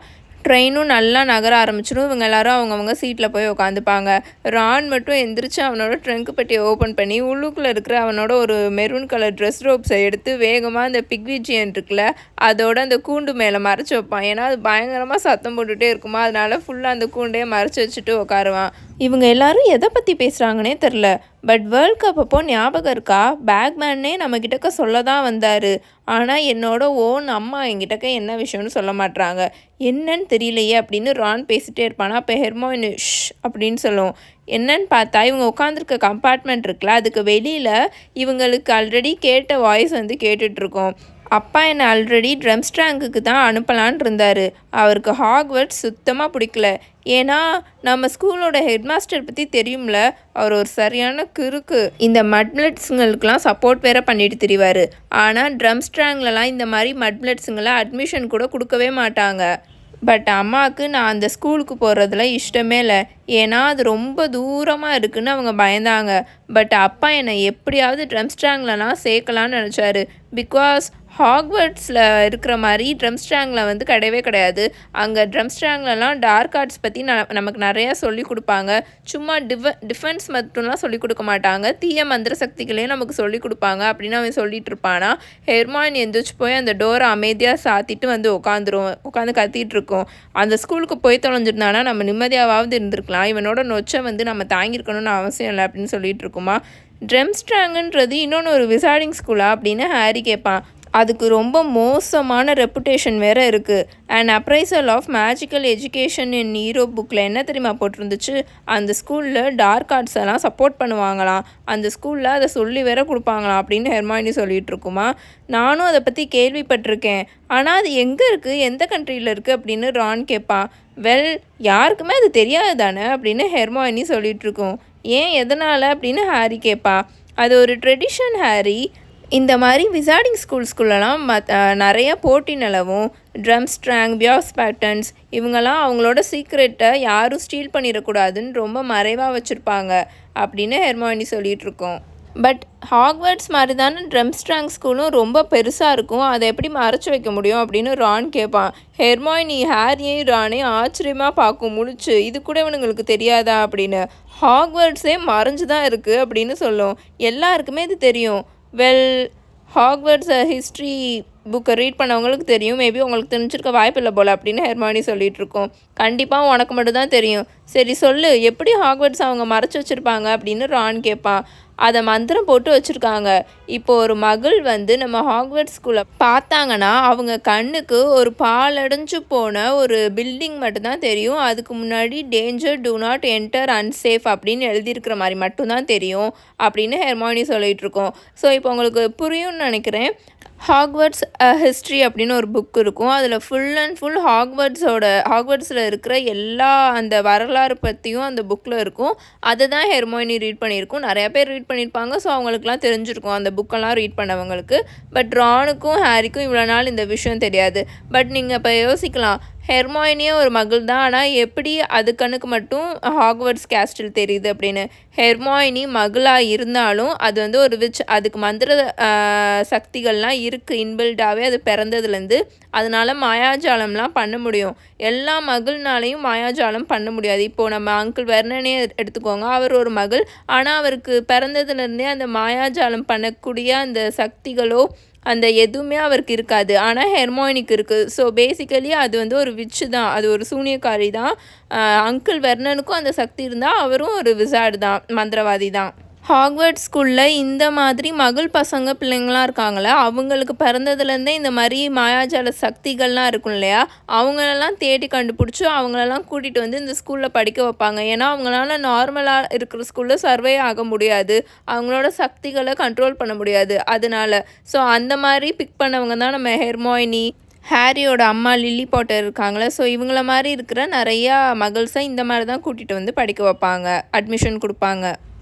ட்ரெயினும் நல்லா நகர ஆரம்பிச்சிடும். இவங்க எல்லாரும் அவங்கவுங்க சீட்டில் போய் உட்காந்துப்பாங்க. ரான் மட்டும் எந்திரிச்சு அவனோட ட்ரங்க் பெட்டியை ஓப்பன் பண்ணி உள்ளுக்குள்ளே இருக்கிற அவனோட ஒரு மெரூன் கலர் ட்ரெஸ் ரோப்ஸை எடுத்து வேகமாக அந்த பிக்விஜியன் இருக்குல்ல அதோட அந்த கூண்டு மேலே மறைச்சி வைப்பான். ஏன்னா அது பயங்கரமாக சத்தம் போட்டுகிட்டே இருக்குமா, அதனால ஃபுல்லாக அந்த கூண்டையே மறைச்சி வச்சுட்டு உட்காருவான். இவங்க எல்லாரும் எதை பற்றி பேசுகிறாங்கன்னே தெரில. பட் வேர்ல்ட் கப் அப்போ ஞாபகம் இருக்கா, பேக்மேனே நம்மக்கிட்டக்க சொல்ல தான் வந்தார். ஆனால் என்னோட ஓன் அம்மா என்கிட்டக்க என்ன விஷயம்னு சொல்ல மாட்றாங்க. என்னன்னு தெரியலையே அப்படின்னு ரான் பேசிகிட்டே இருப்பானா. அப்போ ஹெர்மோனி ஷ் அப்படின்னு சொல்லுவோம். என்னன்னு பார்த்தா இவங்க உட்காந்துருக்க கம்பார்ட்மெண்ட் இருக்குல்ல, அதுக்கு வெளியில் இவங்களுக்கு ஆல்ரெடி கேட்ட வாய்ஸ் வந்து கேட்டுட்ருக்கோம். அப்பா என்னை ஆல்ரெடி ட்ரம்ஸ்ட்ராங்குக்கு தான் அனுப்பலான் இருந்தார். அவருக்கு ஹாக்வர்ட்ஸ் சுத்தமாக பிடிக்கல. ஏன்னா நம்ம ஸ்கூலோட ஹெட்மாஸ்டர் பற்றி தெரியும்ல, அவர் ஒரு சரியான கிறுக்கு. இந்த மட்பிளட்ஸுங்களுக்கெலாம் சப்போர்ட் வேற பண்ணிட்டு திரிவார். ஆனால் ட்ரம்ஸ்ட்ராங்லலாம் இந்த மாதிரி மட்பிளட்ஸுங்களை அட்மிஷன் கூட கொடுக்கவே மாட்டாங்க. பட் அம்மாவுக்கு நான் அந்த ஸ்கூலுக்கு போகிறதுல இஷ்டமே இல்லை. ஏன்னா அது ரொம்ப தூரமாக இருக்குதுன்னு அவங்க பயந்தாங்க. பட் அப்பா என்னை எப்படியாவது ட்ரம்ஸ்ட்ராங்லலாம் சேர்க்கலான்னு நினச்சாரு. பிகாஸ் ஹாக்வர்ட்ஸில் இருக்கிற மாதிரி ட்ரம்ஸ்ட்ராங்கில் வந்து கிடையவே கிடையாது. அங்கே ட்ரம்ஸ்ட்ராங்லலாம் டார்க் ஆர்ட்ஸ் பற்றி நமக்கு நிறையா சொல்லி கொடுப்பாங்க. சும்மா டிஃபென்ஸ் மட்டும்லாம் சொல்லி கொடுக்க மாட்டாங்க, தீய மந்திர சக்திகளையும் நமக்கு சொல்லி கொடுப்பாங்க அப்படின்னு அவன் சொல்லிட்டு இருப்பானா. ஹெர்மாயின் எந்திரிச்சு போய் அந்த டோரை அமைதியாக சாத்திட்டு வந்து உட்காந்து கத்திட்டு இருக்கோம். அந்த ஸ்கூலுக்கு போய் தொலைஞ்சிருந்தானா நம்ம நிம்மதியாவது இருந்திருக்கலாம். இவனோட நொச்சை வந்து நம்ம தாங்கியிருக்கணும்னு அவசியம் இல்லை அப்படின்னு சொல்லிட்டு இருக்குமா. ட்ரம்ஸ்ட்ராங்குன்றது இன்னொன்று ஒரு விசார்டிங் ஸ்கூலா அப்படின்னு ஹாரி கேட்பான். அதுக்கு ரொம்ப மோசமான ரெப்புடேஷன் வேறு இருக்குது. And appraisal of magical education in hero புக்கில் என்ன தெரியுமா போட்டிருந்துச்சு, அந்த ஸ்கூலில் டார்க் ஆர்ட்ஸ் எல்லாம் சப்போர்ட் பண்ணுவாங்களாம், அந்த ஸ்கூலில் அதை சொல்லி வேற கொடுப்பாங்களாம் அப்படின்னு ஹெர்மாயினி சொல்லிகிட்டு இருக்குமா. நானும் அதை பற்றி கேள்விப்பட்டிருக்கேன். ஆனால் அது எங்கே இருக்குது, எந்த கண்ட்ரியில் இருக்குது அப்படின்னு ரான் கேட்பான். வெல், யாருக்குமே அது தெரியாது தானே அப்படின்னு ஹெர்மாயினி சொல்லிகிட்ருக்கோம். ஏன், எதனால் அப்படின்னு ஹாரி கேட்பா. அது ஒரு ட்ரெடிஷன் ஹாரி. இந்த மாதிரி விசார்டிங் ஸ்கூல்ஸ்குள்ளெல்லாம் நிறைய போட்டி நிலவும். ட்ரம்ஸ்ட்ராங், பியாஸ் பேட்டன்ஸ் இவங்கெல்லாம் அவங்களோட சீக்ரெட்டை யாரும் ஸ்டீல் பண்ணிடக்கூடாதுன்னு ரொம்ப மறைவாக வச்சுருப்பாங்க அப்படின்னு ஹெர்மாயினி சொல்லிகிட்ருக்கோம். பட் ஹாக்வர்ட்ஸ் மாதிரி தானே ட்ரம்ஸ்ட்ராங் ஸ்கூலும் ரொம்ப பெருசாக இருக்கும், அதை எப்படி மறைச்சி வைக்க முடியும் அப்படின்னு ரான் கேட்பான். ஹெர்மாயினி ஹாரியையும் ரானையும் ஆச்சரியமாக பார்க்கும் முழிச்சு, இது கூட இவனுங்களுக்கு தெரியாதா அப்படின்னு. ஹாக்வர்ட்ஸே மறைஞ்சு தான் இருக்குது அப்படின்னு சொல்லும். எல்லாருக்குமே இது தெரியும். வெல், ஹாக்வர்ட்ஸ் ஹிஸ்ட்ரி புக்கை ரீட் பண்ணவங்களுக்கு தெரியும். மேபி உங்களுக்கு தெரிஞ்சிருக்க வாய்ப்பு இல்லை போல் அப்படின்னு ஹெர்மாயினி சொல்லிகிட்ருக்கோம். கண்டிப்பாக உனக்கு மட்டும் தான் தெரியும். சரி சொல்லு, எப்படி ஹாக்வர்ட்ஸ் அவங்க மறைச்சி வச்சுருப்பாங்க அப்படின்னு ரான் கேட்பான். அதை மந்திரம் போட்டு வச்சுருக்காங்க. இப்போது ஒரு மகள் வந்து நம்ம ஹாக்வர்ட்ஸ் ஸ்கூலில் பார்த்தாங்கன்னா அவங்க கண்ணுக்கு ஒரு பாலடைஞ்சு போன ஒரு பில்டிங் மட்டும்தான் தெரியும். அதுக்கு முன்னாடி danger, do not enter, unsafe அப்படின்னு எழுதியிருக்கிற மாதிரி மட்டும்தான் தெரியும் அப்படின்னு ஹெர்மாயினி சொல்லிகிட்ருக்கோம். ஸோ இப்போ உங்களுக்கு புரியும்னு நினைக்கிறேன். ஹாக்வர்ட்ஸ் ஹிஸ்ட்ரி அப்படின்னு ஒரு புக் இருக்கும். அதில் ஃபுல் அண்ட் ஃபுல் ஹாக்வர்ட்ஸில் இருக்கிற எல்லா அந்த வரலாறு பற்றியும் அந்த புக்கில் இருக்கும். அதை தான் ஹெர்மாயினி ரீட் பண்ணியிருக்கும். நிறையா பேர் ரீட் பண்ணியிருப்பாங்க. ஸோ அவங்களுக்குலாம் தெரிஞ்சிருக்கும் அந்த புக்கெல்லாம் ரீட் பண்ணவங்களுக்கு. பட் ரானுக்கும் ஹாரிக்கும் இவ்வளோ நாள் இந்த விஷயம் தெரியாது. பட் நீங்கள் இப்போ யோசிக்கலாம், ஹெர்மாயினியே ஒரு மகள் தான், ஆனால் எப்படி அது கண்ணுக்கு மட்டும் ஹாக்வர்ட்ஸ் கேஸ்டில் தெரியுது அப்படின்னு. ஹெர்மாயினி மகளாக இருந்தாலும் அது வந்து ஒரு அதுக்கு மந்திர சக்திகள்லாம் இருக்குது இன்பில்டாகவே, அது பிறந்ததுலேருந்து. அதனால் மாயாஜாலம்லாம் பண்ண முடியும். எல்லா மகள்னாலையும் மாயாஜாலம் பண்ண முடியாது. இப்போது நம்ம அங்கிள் வெர்னனே எடுத்துக்கோங்க, அவர் ஒரு மகள், ஆனால் அவருக்கு பிறந்ததுலேருந்தே அந்த மாயாஜாலம் பண்ணக்கூடிய அந்த சக்திகளோ அந்த எதுவுமே அவருக்கு இருக்காது. ஆனால் ஹெர்மாயினிக்கு இருக்குது. ஸோ பேசிக்கலி அது வந்து ஒரு விச்சு தான், அது ஒரு சூனியக்காரி தான். அங்கிள் வெர்னனுக்கும் அந்த சக்தி இருந்தால் அவரும் ஒரு விசார்டு தான், மந்திரவாதி தான். ஹாக்வர்ட்ஸ் ஸ்கூலில் இந்த மாதிரி மகள் பசங்க பிள்ளைங்களாம் இருக்காங்களே, அவங்களுக்கு பிறந்ததுலேருந்தே இந்த மாதிரி மாயாஜால சக்திகள்லாம் இருக்கும் இல்லையா, அவங்களெல்லாம் தேடி கண்டுபிடிச்சி அவங்களெல்லாம் கூட்டிகிட்டு வந்து இந்த ஸ்கூலில் படிக்க வைப்பாங்க. ஏன்னா அவங்களால நார்மலாக இருக்கிற ஸ்கூலில் சர்வே ஆக முடியாது, அவங்களோட சக்திகளை கண்ட்ரோல் பண்ண முடியாது. அதனால ஸோ அந்த மாதிரி பிக் பண்ணவங்க தான் நம்ம ஹெர்மாயினி. ஹாரியோட அம்மா லில்லி பாட்டர் இருக்காங்களே, ஸோ இவங்கள மாதிரி இருக்கிற நிறையா மகள்ஸை இந்த மாதிரி தான் கூட்டிகிட்டு வந்து படிக்க வைப்பாங்க, அட்மிஷன் கொடுப்பாங்க.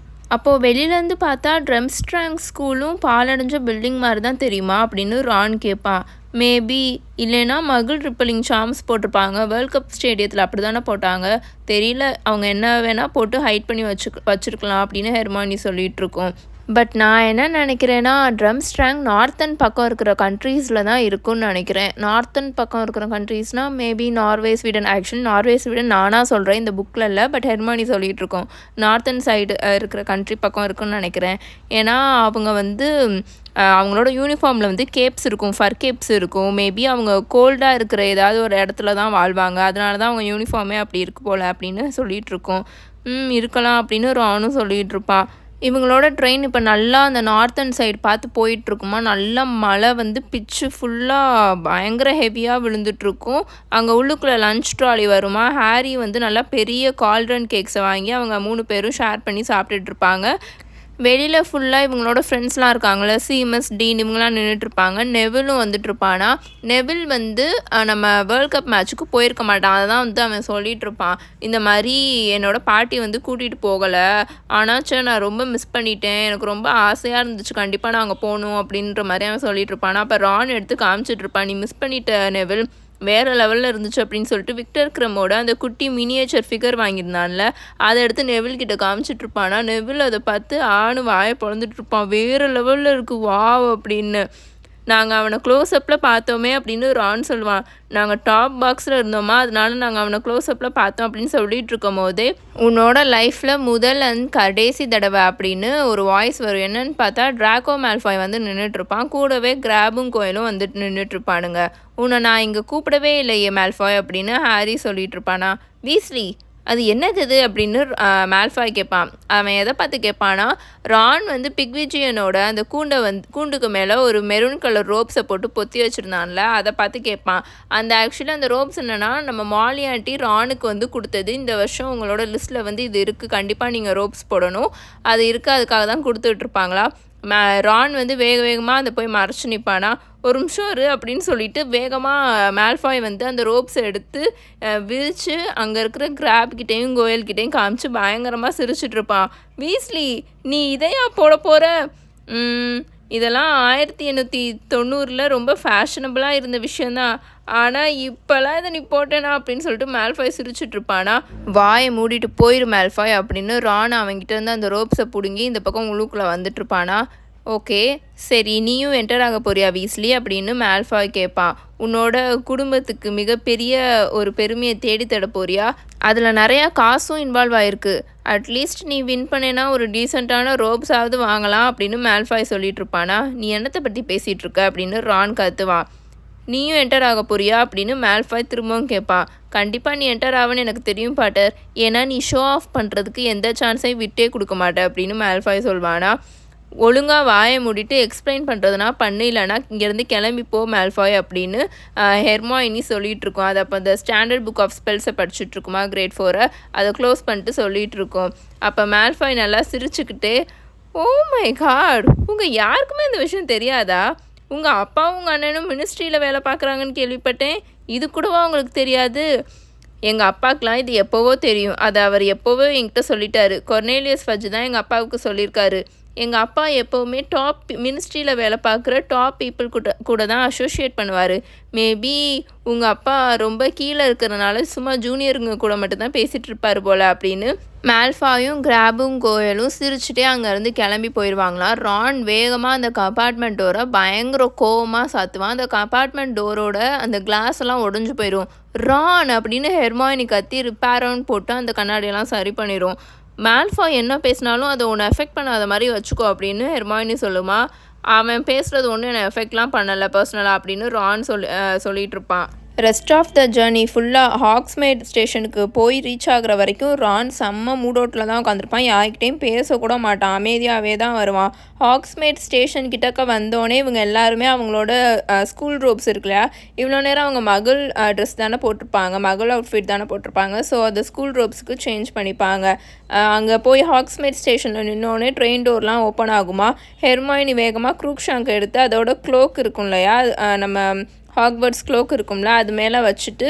அப்போது வெளியிலேருந்து பார்த்தா ட்ரம்ஸ்ட்ராங் ஸ்கூலும் பாலடைஞ்ச பில்டிங் மாதிரி தான் தெரியுமா அப்படின்னு ரான் கேட்பான். மேபி இல்லைன்னா மகள் ரிப்பலிங் சார்ம்ஸ் போட்டிருப்பாங்க. வேர்ல்ட் கப் ஸ்டேடியத்தில் அப்படி தானே போட்டாங்க, தெரியல, அவங்க என்ன வேணால் போட்டு ஹைட் பண்ணி வச்சுருக்கலாம் அப்படின்னு ஹெர்மாயினி சொல்லிகிட்ருக்கோம். பட் நான் என்ன நினைக்கிறேன்னா, ட்ரம்ஸ்ட்ராங் நார்த்தன் பக்கம் இருக்கிற கண்ட்ரீஸில் தான் இருக்குன்னு நினைக்கிறேன். நார்த்தன் பக்கம் இருக்கிற கண்ட்ரீஸ்னால் maybe Norway, Sweden. Actually Norway, Sweden நானாக சொல்கிறேன், இந்த புக்கில் இல்லை, பட் ஹெர்மாயினி சொல்லிகிட்டு இருக்கோம். நார்த்தன் சைடு இருக்கிற கண்ட்ரி பக்கம் இருக்குன்னு நினைக்கிறேன். ஏன்னா அவங்க வந்து அவங்களோட யூனிஃபார்மில் வந்து கேப்ஸ் இருக்கும், ஃபர் கேப்ஸ் இருக்கும். மேபி அவங்க கோல்டாக இருக்கிற ஏதாவது ஒரு இடத்துல தான் வாழ்வாங்க, அதனால தான் அவங்க யூனிஃபார்மே அப்படி இருக்கு போல் அப்படின்னு சொல்லிகிட்ருக்கோம். இருக்கலாம் அப்படின்னு ரானும் சொல்லிகிட்டு இருப்பான். இவங்களோட ட்ரெயின் இப்போ நல்லா அந்த நார்த்தன் சைடு பார்த்து போயிட்டுருக்குமா. நல்லா மழை வந்து பிச்சு ஃபுல்லாக பயங்கர ஹெவியாக விழுந்துட்டுருக்கும். அங்கே உள்ளுக்குள்ளே லன்ச் ட்ராலி வருமா. ஹாரி வந்து நல்லா பெரிய கால்டன் கேக்ஸை வாங்கி அவங்க 3 பேரும் ஷேர் பண்ணி சாப்பிட்டுட்ருப்பாங்க. வெளியில் ஃபுல்லாக இவங்களோட ஃப்ரெண்ட்ஸ்லாம் இருக்காங்களே, சீமஸ், டீன் இவங்களாம் நின்றுட்டுருப்பாங்க. நெவிலும் வந்துட்டுருப்பானா. நெவில் வந்து நம்ம வேர்ல்ட் கப் மேட்ச்சுக்கு போயிருக்க மாட்டான். அதை தான் வந்து அவன் சொல்லிகிட்ருப்பான். இந்த மாதிரி என்னோடய பாட்டி வந்து கூட்டிகிட்டு போகலை, ஆனால் நான் ரொம்ப மிஸ் பண்ணிட்டேன், எனக்கு ரொம்ப ஆசையாக இருந்துச்சு, கண்டிப்பாக நான் அங்கே போகணும் அப்படின்ற மாதிரி அவன் சொல்லிகிட்ருப்பான். அப்போ ரான் எடுத்து காமிச்சிட்ருப்பான், நீ மிஸ் பண்ணிட்ட நெவில், வேறு லெவலில் இருந்துச்சு அப்படின்னு சொல்லிட்டு விக்டர் கிரமோட அந்த குட்டி மினியேச்சர் ஃபிகர் வாங்கியிருந்தான்ல, அதை எடுத்து நெவில் கிட்ட காமிச்சிட்ருப்பானா. நெவில் அதை பார்த்து வாயை பொழந்துட்டுருப்பான், வேறு லெவலில் இருக்குது வாவ் அப்படின்னு. நாங்கள் அவனை க்ளோஸ்அப்பில் பார்த்தோமே அப்படின்னு ரான் சொல்லுவான். நாங்கள் டாப் பாக்ஸில் இருந்தோமா, அதனால நாங்கள் அவனை க்ளோஸ்அப்பில் பார்த்தோம் அப்படின்னு சொல்லிட்டு இருக்கும் போதே உன்னோட லைஃப்பில் முதல் அண்ட் கடைசி தடவை அப்படின்னு ஒரு வாய்ஸ் வரும். என்னன்னு பார்த்தா ட்ராக்கோ மேல்ஃபாய் வந்து நின்றுட்டுருப்பான். கூடவே கிராபும் கோயிலும் வந்துட்டு நின்றுட்டுருப்பானுங்க. உன்னை நான் இங்கே கூப்பிடவே இல்லையே மேல்ஃபாய் அப்படின்னு ஹாரி சொல்லிட்டு இருப்பானா. வீஸ்லி அது என்னது அப்படின்னு மேல்ஃபாய் கேட்பான். அவன் எதை பார்த்து கேட்பானா, ரான் வந்து பிக்விஜியனோட அந்த கூண்டுக்கு மேலே ஒரு மெரூன் கலர் ரோப்ஸை போட்டு பொத்தி வச்சுருந்தான்ல, அதை பார்த்து கேட்பான். ஆக்சுவலி அந்த ரோப்ஸ் என்னென்னா நம்ம மாலி ஆண்டி ரானுக்கு வந்து கொடுத்தது. இந்த வருஷம் உங்களோட லிஸ்ட்டில் வந்து இது இருக்குது, கண்டிப்பாக நீங்கள் ரோப்ஸ் போடணும், அது இருக்குது, அதுக்காக தான் கொடுத்துட்ருப்பாங்களா. ரான் வந்து வேகமாக அதை போய் மறைச்சி நிற்பானா. ஒரு நிமிஷம் இரு அப்படின்னு சொல்லிட்டு வேகமாக மேல்ஃபாய் வந்து அந்த ரோப்ஸை எடுத்து விரித்து அங்கே இருக்கிற கிராப்கிட்டையும் கோயல்கிட்டையும் காமிச்சு பயங்கரமாக சிரிச்சிட்ருப்பான். வீஸ்லி நீ இதையா போட போகிற? இதெல்லாம் 1890 ரொம்ப ஃபேஷனபுளாக இருந்த விஷயந்தான், ஆனால் இப்போல்லாம் இதை நீ போட்டேனா அப்படின்னு சொல்லிட்டு மேல்ஃபாய் சிரிச்சிட்ருப்பானா. வாயை மூடிட்டு போயிரு மேல்ஃபாய் அப்படின்னு ரான் அவங்ககிட்ட இருந்து அந்த ரோப்ஸை பிடுங்கி இந்த பக்கம் உள்ளுக்குள்ளே வந்துட்டுருப்பானா. ஓகே சரி, நீயும் என்டர் ஆக போறியா வீஸ்லி அப்படின்னு மேல்ஃபாய் கேட்பான். உன்னோட குடும்பத்துக்கு மிகப்பெரிய ஒரு பெருமையை தேடி தட போறியா, அதில் நிறையா காசும் இன்வால்வ் ஆகிருக்கு, அட்லீஸ்ட் நீ வின் பண்ணேன்னா ஒரு டீசெண்டான ரோப்ஸாவது வாங்கலாம் அப்படின்னு மேல்ஃபாய் சொல்லிகிட்ருப்பானா. நீ என்னத்தை பற்றி பேசிகிட்ருக்க அப்படின்னு ரான் கத்துவான். நீயும் என்டர் ஆக போறியா அப்படின்னு மேல்ஃபாய் திரும்பவும் கேட்பான். கண்டிப்பாக நீ என்டர் ஆகுன்னு எனக்கு தெரியும் பாட்டர், ஏன்னா நீ ஷோ ஆஃப் பண்ணுறதுக்கு எந்த சான்ஸையும் விட்டே கொடுக்க மாட்டேன் அப்படின்னு மேல்ஃபாய் சொல்வானா. ஒழுங்காக வாயை மூடிட்டு எக்ஸ்பிளைன் பண்ணுறதுனா பண்ணு, இல்லைனா இங்கேருந்து கிளம்பிப்போ மேல்ஃபாய் அப்படின்னு ஹெர்மாயினி சொல்லிகிட்ருக்கோம். அது அப்போ அந்த ஸ்டாண்டர்ட் புக் ஆஃப் ஸ்பெல்ஸை படிச்சுட்ருக்குமா கிரேட் 4, அதை க்ளோஸ் பண்ணிட்டு சொல்லிகிட்ருக்கோம். அப்போ மேல்ஃபாய் நல்லா சிரிச்சுக்கிட்டே, ஓ மை காட், உங்கள் யாருக்குமே இந்த விஷயம் தெரியாதா? உங்கள் அப்பாவும் உங்கள் அண்ணனும் மினிஸ்ட்ரியில் வேலை பார்க்குறாங்கன்னு கேள்விப்பட்டேன், இது கூடவா உங்களுக்கு தெரியாது? எங்கள் அப்பாவுக்கெலாம் இது எப்போவோ தெரியும், அதை அவர் எப்போவோ என்கிட்ட சொல்லிட்டாரு. கொர்னேலியஸ் ஃபட்ஜ் தான் எங்கள் அப்பாவுக்கு சொல்லியிருக்காரு. எங்கள் அப்பா எப்போவுமே டாப் மினிஸ்ட்ரியில் வேலை பார்க்குற டாப் பீப்புள் கூட தான் அசோசியேட் பண்ணுவார். மேபி உங்கள் அப்பா ரொம்ப கீழே இருக்கிறனால சும்மா ஜூனியருங்க கூட மட்டும்தான் பேசிகிட்டு இருப்பார் போல் அப்படின்னு மேல்ஃபாயும் கிராபும் கோயலும் சிரிச்சுட்டே அங்கேருந்து கிளம்பி போயிடுவாங்களாம். ரான் வேகமாக அந்த கம்பார்ட்மெண்ட் டோரை பயங்கர கோவமாக சாத்துவான். அந்த கம்பார்ட்மெண்ட் டோரோட அந்த கிளாஸ் எல்லாம் உடஞ்சி போயிடும். ரான் அப்படின்னு ஹெர்மாயினி கத்தி ரிப்பேரான்னு போட்டு அந்த கண்ணாடியெல்லாம் சரி பண்ணிடும். மேல்ஃபாய் என்ன பேசினாலும் அதை ஒன்று எஃபெக்ட் பண்ணாத மாதிரி வச்சுக்கோ அப்படின்னு ஹெர்மாயினி சொல்லுமா. அவன் பேசுகிறது ஒன்றும் என்னை எஃபெக்ட்லாம் பண்ணலை பர்சனலாக அப்படின்னு ரான் சொல்லிகிட்டு இருப்பான். ரெஸ்ட் ஆஃப் த ஜேர்னி ஃபுல்லாக ஹாக்ஸ்மேட் ஸ்டேஷனுக்கு போய் ரீச் ஆகிற வரைக்கும் ரான் செம்ம மூடோட்டில் தான் உட்காந்துருப்பான். யார்கிட்டையும் பேசக்கூட மாட்டான், அமைதியாகவே தான் வருவான். ஹாக்ஸ்மேட் ஸ்டேஷன் கிட்டக்க வந்தோடனே இவங்க எல்லாருமே அவங்களோட ஸ்கூல் ரோப்ஸ் இருக்கு இல்லையா, இவ்வளோ நேரம் அவங்க மகள் ட்ரெஸ் தானே போட்டிருப்பாங்க, மகள் அவுட்ஃபிட் தானே போட்டிருப்பாங்க. ஸோ அந்த ஸ்கூல் ரோப்ஸுக்கு சேஞ்ச் பண்ணிப்பாங்க. அங்கே போய் ஹாக்ஸ்மேட் ஸ்டேஷனில் நின்னோடனே ட்ரெயின் டோர்லாம் ஓப்பன் ஆகுமா. ஹெர்மாயினி வேகமாக க்ரூக்ஷாங்க் எடுத்து அதோட க்ளோக் இருக்கும் இல்லையா, நம்ம ஹாக்வர்ட்ஸ் க்ளோக் இருக்கும்ல, அது மேலே வச்சுட்டு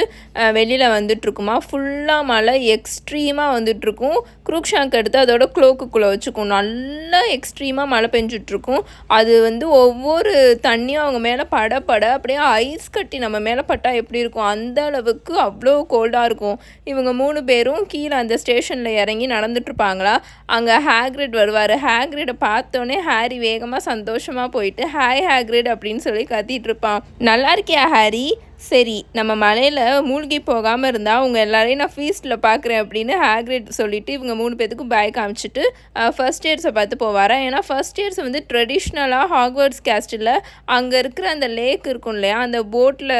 வெளியில் வந்துட்டுருக்குமா. ஃபுல்லாக மழை எக்ஸ்ட்ரீமாக வந்துட்டுருக்கும். க்ரூக்ஷாங்க் எடுத்து அதோட க்ளோக்குள்ளே வச்சுக்கும். நல்லா எக்ஸ்ட்ரீமாக மழை பெஞ்சிட்ருக்கும். அது வந்து ஒவ்வொரு தண்ணியும் அவங்க மேலே பட அப்படியே ஐஸ் கட்டி நம்ம மேலே பட்டால் எப்படி இருக்கும் அந்த அளவுக்கு அவ்வளோ கோல்டாக இருக்கும். இவங்க 3 பேரும் கீழே அந்த ஸ்டேஷனில் இறங்கி நடந்துட்டுருப்பாங்களா. அங்கே ஹேக்ரிட் வருவார். ஹேக்ரிடை பார்த்தோன்னே ஹாரி வேகமாக சந்தோஷமாக போயிட்டு ஹாய் ஹேக்ரிட் அப்படின்னு சொல்லி கத்திட்டு இருப்பான். நல்லா இருக்கியா ஹாரி, சரி, நம்ம மலையில மூழ்கி போகாம இருந்தா, உங்க எல்லாரையும் நான் ஃபீஸ்ட்ல பார்க்குறேன் அப்படின்னு ஹாக்ரிட் சொல்லிட்டு, இவங்க 3 பேத்துக்கும் பாய் காமிச்சுட்டு, ஃபர்ஸ்ட் இயர்ஸ பார்த்து போவாராம். ஏன்னா, ஃபர்ஸ்ட் இயர்ஸ் வந்து ட்ரெடிஷ்னலா ஹாக்வர்ட்ஸ் கேஸ்டில்ல அங்க இருக்கிற அந்த லேக் இருக்கும் இல்லையா, அந்த போட்ல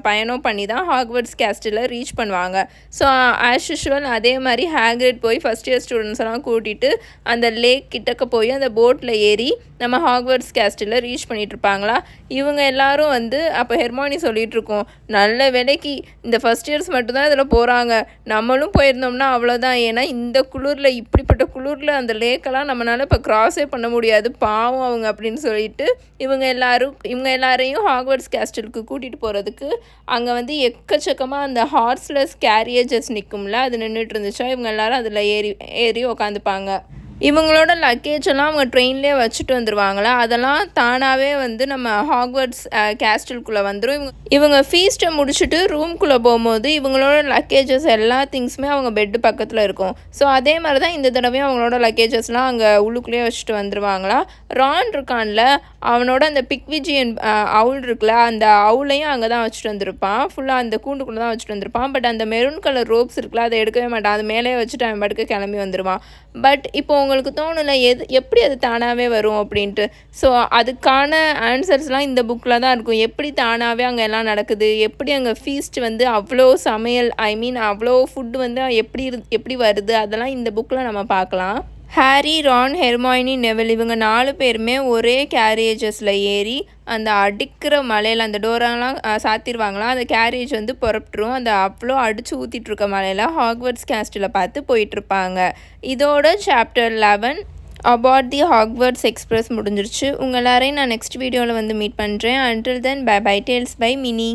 பயணம் பண்ணி தான் ஹாக்வர்ட்ஸ் கேஸ்டில்ல ரீச் பண்ணுவாங்க. ஸோ, ஆஸ் யூசுவல் அதே மாரி ஹாக்ரிட் போய் ஃபர்ஸ்ட் இயர் ஸ்டூடெண்ட்ஸ் எல்லாம் கூட்டிட்டு, அந்த லேக் கிட்டக்க போய் அந்த போட்ல ஏறி நம்ம ஹாக்வர்ட்ஸ் கேஸ்டில்ல ரீச் பண்ணிட்டு இருப்பாங்களா. இவங்க எல்லாரும் வந்து அப்போ ஹெர்மானி சொல்லிகிட்ருக்கோம், நல்ல வேலைக்கு இந்த ஃபஸ்ட் இயர்ஸ் மட்டும்தான் இதில் போகிறாங்க, நம்மளும் போயிருந்தோம்னா அவ்வளோதான். ஏன்னா இந்த குளிரில், இப்படிப்பட்ட குளிரில் அந்த லேக்கெல்லாம் நம்மளால் இப்போ க்ராஸே பண்ண முடியாது, பாவம் அவங்க அப்படின்னு சொல்லிட்டு இவங்க எல்லாரையும் ஹாக்வர்ட்ஸ் கேஸ்டிலுக்கு கூட்டிகிட்டு போகிறதுக்கு அங்கே வந்து எக்கச்சக்கமாக அந்த ஹார்ஸ்லெஸ் கேரியேஜஸ் நிற்கும்ல, அது நின்றுட்டு இருந்துச்சா. இவங்க எல்லாரும் அதில் ஏறி உக்காந்துப்பாங்க. இவங்களோட லக்கேஜ் எல்லாம் அவங்க ட்ரெயின்லேயே வச்சுட்டு வந்துடுவாங்களா, அதெல்லாம் தானாகவே வந்து நம்ம ஹாக்வர்ட்ஸ் கேஸ்டில்குள்ளே வந்துடும். இவங்க ஃபீஸ்ட்டை முடிச்சுட்டு ரூம்குள்ளே போகும்போது இவங்களோட லக்கேஜஸ் எல்லா திங்ஸுமே அவங்க பெட்டு பக்கத்தில் இருக்கும். ஸோ அதே மாதிரி தான் இந்த தடவையும் அவங்களோட லக்கேஜஸ்லாம் அங்கே உள்ளுக்குள்ளேயே வச்சுட்டு வந்துடுவாங்களா. ரான் இருக்கான்ல, அவனோட அந்த பிக்விஜியன் அவுல் இருக்குல்ல, அந்த அவுலையும் அங்கே தான் வச்சுட்டு வந்திருப்பான். ஃபுல்லாக அந்த கூண்டுக்குள்ளே தான் வச்சுட்டு வந்திருப்பான். பட் அந்த மெரூன் கலர் ரோப்ஸ் இருக்குல்ல, அதை எடுக்கவே மாட்டான், அது மேலே வச்சுட்டு அவன் பாட்டுக்கு கிளம்பி வந்துடுவான். பட் இப்போ உங்களுக்கு தோணலை எப்படி அது தானாகவே வரும் அப்படின்ட்டு. ஸோ அதுக்கான ஆன்சர்ஸ்லாம் இந்த புக்கில் தான் இருக்கும். எப்படி தானாகவே அங்கே எல்லாம் நடக்குது, எப்படி அங்கே ஃபீஸ்ட் வந்து அவ்வளோ சமையல், அவ்வளோ ஃபுட்டு வந்து எப்படி வருது, அதெல்லாம் இந்த புக்கில் நம்ம பார்க்கலாம். ஹாரி, ரான், ஹெர்மாயினி, நெவில் இவங்க 4 பேருமே ஒரே கேரியேஜஸில் ஏறி அந்த அடிக்கிற மலையில் அந்த டோரெல்லாம் சாத்திடுவாங்களாம். அந்த கேரியேஜ் வந்து புறப்பட்டுரும். அந்த அவ்வளோ அடித்து ஊற்றிட்டுருக்க மலையில் ஹாக்வர்ட்ஸ் கேஸ்டில் பார்த்து போயிட்டுருப்பாங்க. இதோட chapter 11 about the Hogwarts Express முடிஞ்சிருச்சு. உங்கள் எல்லாரையும் நான் நெக்ஸ்ட் வீடியோவில் வந்து மீட் பண்ணுறேன். Until then bye bye, tales by mini.